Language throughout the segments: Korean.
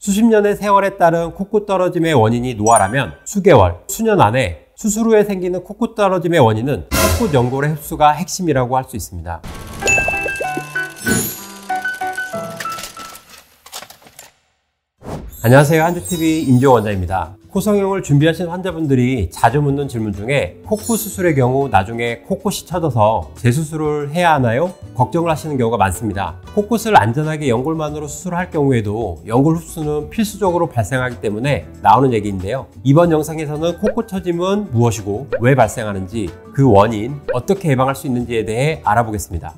수십 년의 세월에 따른 코끝 떨어짐의 원인이 노화라면 수개월, 수년 안에 수술 후에 생기는 코끝 떨어짐의 원인은 코끝 연골의 흡수가 핵심이라고 할 수 있습니다. 안녕하세요, 한주TV 임지호 원장입니다. 코 성형을 준비하신 환자분들이 자주 묻는 질문 중에 코끝 수술의 경우 나중에 코끝이 처져서 재수술을 해야 하나요? 걱정을 하시는 경우가 많습니다. 코끝을 안전하게 연골만으로 수술할 경우에도 연골 흡수는 필수적으로 발생하기 때문에 나오는 얘기인데요. 이번 영상에서는 코끝 처짐은 무엇이고 왜 발생하는지, 그 원인, 어떻게 예방할 수 있는지에 대해 알아보겠습니다.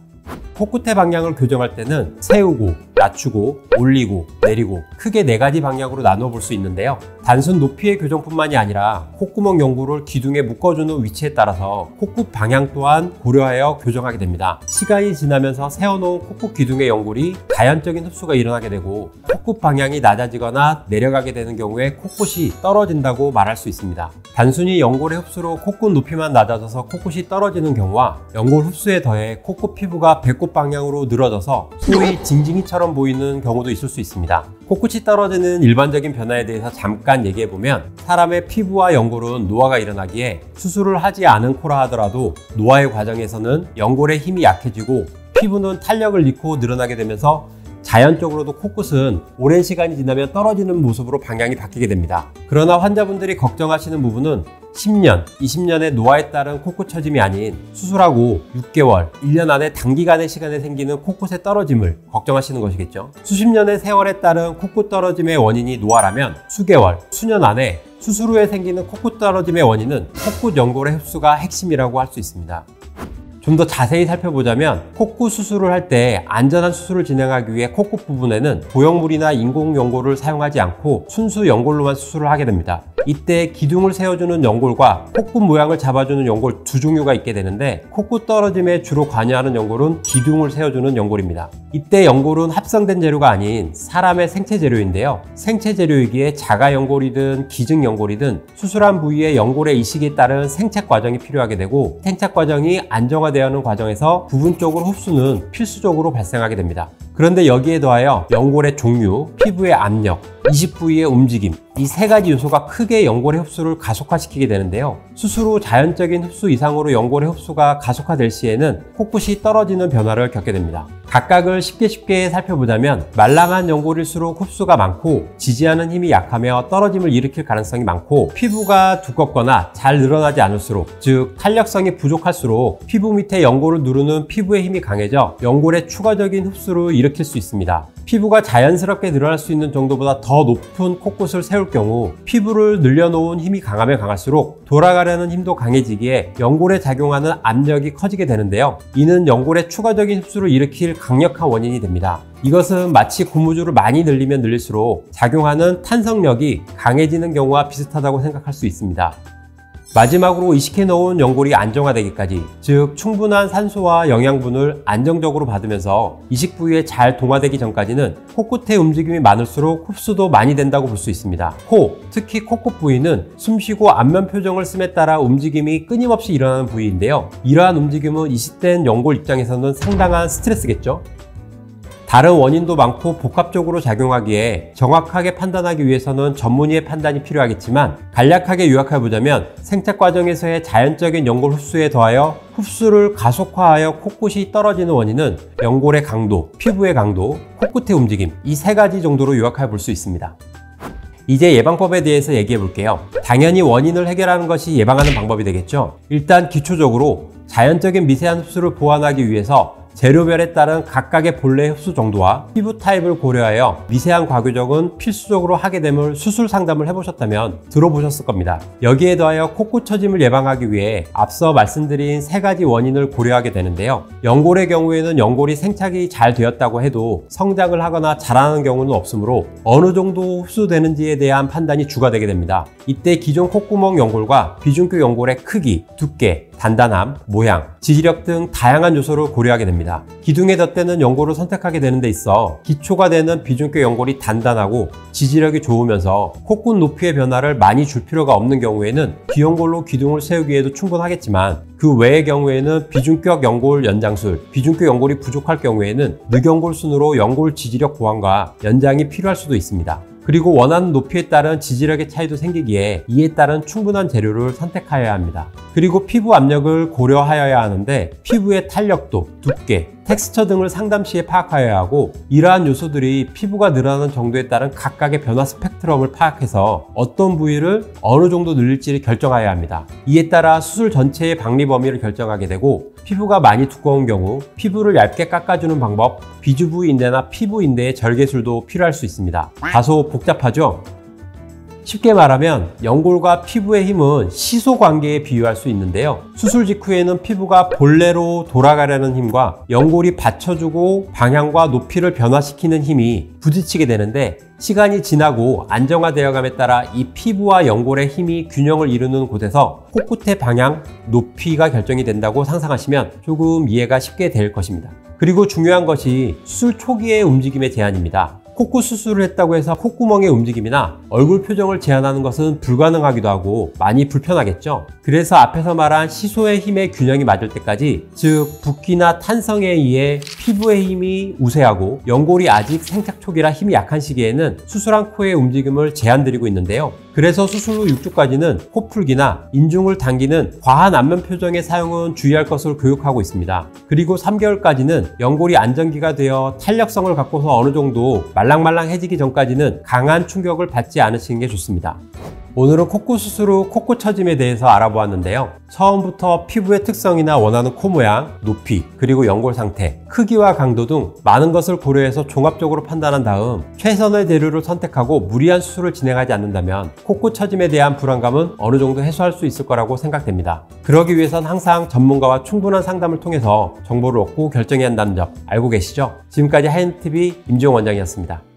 코끝의 방향을 교정할 때는 세우고, 낮추고, 올리고, 내리고 크게 4가지 방향으로 나누어 볼 수 있는데요. 단순 높이의 교정뿐만이 아니라 콧구멍 연골을 기둥에 묶어주는 위치에 따라서 코끝 방향 또한 고려하여 교정하게 됩니다. 시간이 지나면서 세워놓은 코끝 기둥의 연골이 자연적인 흡수가 일어나게 되고 코끝 방향이 낮아지거나 내려가게 되는 경우에 코끝이 떨어진다고 말할 수 있습니다. 단순히 연골의 흡수로 코끝 높이만 낮아져서 코끝이 떨어지는 경우와 연골 흡수에 더해 코끝 피부가 배꼽 방향으로 늘어져서 소위 징징이처럼 보이는 경우도 있을 수 있습니다. 코끝이 떨어지는 일반적인 변화에 대해서 잠깐 얘기해보면, 사람의 피부와 연골은 노화가 일어나기에 수술을 하지 않은 코라 하더라도 노화의 과정에서는 연골의 힘이 약해지고 피부는 탄력을 잃고 늘어나게 되면서 자연적으로도 코끝은 오랜 시간이 지나면 떨어지는 모습으로 방향이 바뀌게 됩니다. 그러나 환자분들이 걱정하시는 부분은 10년, 20년의 노화에 따른 코끝 처짐이 아닌 수술하고 6개월, 1년 안에 단기간의 시간에 생기는 코끝의 떨어짐을 걱정하시는 것이겠죠. 수십 년의 세월에 따른 코끝 떨어짐의 원인이 노화라면 수개월, 수년 안에 수술 후에 생기는 코끝 떨어짐의 원인은 코끝 연골의 흡수가 핵심이라고 할 수 있습니다. 좀 더 자세히 살펴보자면, 코끝 수술을 할 때 안전한 수술을 진행하기 위해 코끝 부분에는 보형물이나 인공 연골을 사용하지 않고 순수 연골로만 수술을 하게 됩니다. 이때 기둥을 세워주는 연골과 코끝 모양을 잡아주는 연골 두 종류가 있게 되는데, 코끝 떨어짐에 주로 관여하는 연골은 기둥을 세워주는 연골입니다. 이때 연골은 합성된 재료가 아닌 사람의 생체 재료인데요. 생체 재료이기에 자가 연골이든 기증 연골이든 수술한 부위의 연골의 이식에 따른 생착 과정이 필요하게 되고, 생착 과정이 안정화되어 하는 과정에서 부분적으로 흡수는 필수적으로 발생하게 됩니다. 그런데 여기에 더하여 연골의 종류, 피부의 압력, 이식 부위의 움직임, 이 3가지 요소가 크게 연골의 흡수를 가속화시키게 되는데요. 수술 후 자연적인 흡수 이상으로 연골의 흡수가 가속화될 시에는 코끝이 떨어지는 변화를 겪게 됩니다. 각각을 쉽게 살펴보자면, 말랑한 연골일수록 흡수가 많고 지지하는 힘이 약하며 떨어짐을 일으킬 가능성이 많고, 피부가 두껍거나 잘 늘어나지 않을수록, 즉 탄력성이 부족할수록 피부 밑에 연골을 누르는 피부의 힘이 강해져 연골의 추가적인 흡수를 일으킬 수 있습니다. 피부가 자연스럽게 늘어날 수 있는 정도보다 더 높은 코끝을 세울 경우 피부를 늘려놓은 힘이 강하면 강할수록 돌아가려는 힘도 강해지기에 연골에 작용하는 압력이 커지게 되는데요. 이는 연골의 추가적인 흡수를 일으킬 강력한 원인이 됩니다. 이것은 마치 고무줄을 많이 늘리면 늘릴수록 작용하는 탄성력이 강해지는 경우와 비슷하다고 생각할 수 있습니다. 마지막으로 이식해 놓은 연골이 안정화되기까지, 즉 충분한 산소와 영양분을 안정적으로 받으면서 이식 부위에 잘 동화되기 전까지는 코끝의 움직임이 많을수록 흡수도 많이 된다고 볼 수 있습니다. 코, 특히 코끝 부위는 숨쉬고 안면 표정을 씀에 따라 움직임이 끊임없이 일어나는 부위인데요. 이러한 움직임은 이식된 연골 입장에서는 상당한 스트레스겠죠. 다른 원인도 많고 복합적으로 작용하기에 정확하게 판단하기 위해서는 전문의의 판단이 필요하겠지만, 간략하게 요약해보자면 생착 과정에서의 자연적인 연골 흡수에 더하여 흡수를 가속화하여 코끝이 떨어지는 원인은 연골의 강도, 피부의 강도, 코끝의 움직임, 이 3가지 정도로 요약해 볼 수 있습니다. 이제 예방법에 대해서 얘기해 볼게요. 당연히 원인을 해결하는 것이 예방하는 방법이 되겠죠. 일단 기초적으로 자연적인 미세한 흡수를 보완하기 위해서 재료별에 따른 각각의 본래의 흡수 정도와 피부 타입을 고려하여 미세한 과교정은 필수적으로 하게 됨을 수술 상담을 해보셨다면 들어보셨을 겁니다. 여기에 더하여 코끝 처짐을 예방하기 위해 앞서 말씀드린 3가지 원인을 고려하게 되는데요. 연골의 경우에는 연골이 생착이 잘 되었다고 해도 성장을 하거나 자라는 경우는 없으므로 어느 정도 흡수되는지에 대한 판단이 주가 되게 됩니다. 이때 기존 콧구멍 연골과 비중격 연골의 크기, 두께, 단단함, 모양, 지지력 등 다양한 요소를 고려하게 됩니다. 기둥에 덧대는 연골을 선택하게 되는 데 있어 기초가 되는 비중격 연골이 단단하고 지지력이 좋으면서 콧끝 높이의 변화를 많이 줄 필요가 없는 경우에는 귀연골로 기둥을 세우기에도 충분하겠지만, 그 외의 경우에는 비중격 연골 연장술, 비중격 연골이 부족할 경우에는 늑연골 순으로 연골 지지력 보완과 연장이 필요할 수도 있습니다. 그리고 원하는 높이에 따른 지지력의 차이도 생기기에 이에 따른 충분한 재료를 선택하여야 합니다. 그리고 피부 압력을 고려하여야 하는데 피부의 탄력도, 두께, 텍스처 등을 상담 시에 파악하여야 하고 이러한 요소들이 피부가 늘어나는 정도에 따른 각각의 변화 스펙트럼을 파악해서 어떤 부위를 어느 정도 늘릴지를 결정하여야 합니다. 이에 따라 수술 전체의 박리 범위를 결정하게 되고 피부가 많이 두꺼운 경우 피부를 얇게 깎아주는 방법, 비주 부위 인대나 피부 인대의 절개술도 필요할 수 있습니다. 다소 복잡하죠? 쉽게 말하면 연골과 피부의 힘은 시소 관계에 비유할 수 있는데요. 수술 직후에는 피부가 본래로 돌아가려는 힘과 연골이 받쳐주고 방향과 높이를 변화시키는 힘이 부딪히게 되는데 시간이 지나고 안정화되어감에 따라 이 피부와 연골의 힘이 균형을 이루는 곳에서 코끝의 방향, 높이가 결정이 된다고 상상하시면 조금 이해가 쉽게 될 것입니다. 그리고 중요한 것이 수술 초기의 움직임의 제한입니다. 콧구 수술을 했다고 해서 콧구멍의 움직임이나 얼굴 표정을 제한하는 것은 불가능하기도 하고 많이 불편하겠죠. 그래서 앞에서 말한 시소의 힘의 균형이 맞을 때까지, 즉 붓기나 탄성에 의해 피부의 힘이 우세하고 연골이 아직 생착 초기라 힘이 약한 시기에는 수술한 코의 움직임을 제한드리고 있는데요. 그래서 수술 후 6주까지는 코풀기나 인중을 당기는 과한 안면 표정의 사용은 주의할 것을 교육하고 있습니다. 그리고 3개월까지는 연골이 안정기가 되어 탄력성을 갖고서 어느 정도 말랑말랑해지기 전까지는 강한 충격을 받지 않으시는 게 좋습니다. 오늘은 콧구 수술 후 콧구 처짐에 대해서 알아보았는데요. 처음부터 피부의 특성이나 원하는 코 모양, 높이, 그리고 연골 상태, 크기와 강도 등 많은 것을 고려해서 종합적으로 판단한 다음 최선의 재료를 선택하고 무리한 수술을 진행하지 않는다면 콧구 처짐에 대한 불안감은 어느 정도 해소할 수 있을 거라고 생각됩니다. 그러기 위해선 항상 전문가와 충분한 상담을 통해서 정보를 얻고 결정해야 한다는 점 알고 계시죠? 지금까지 하이엔드 TV 임지용 원장이었습니다.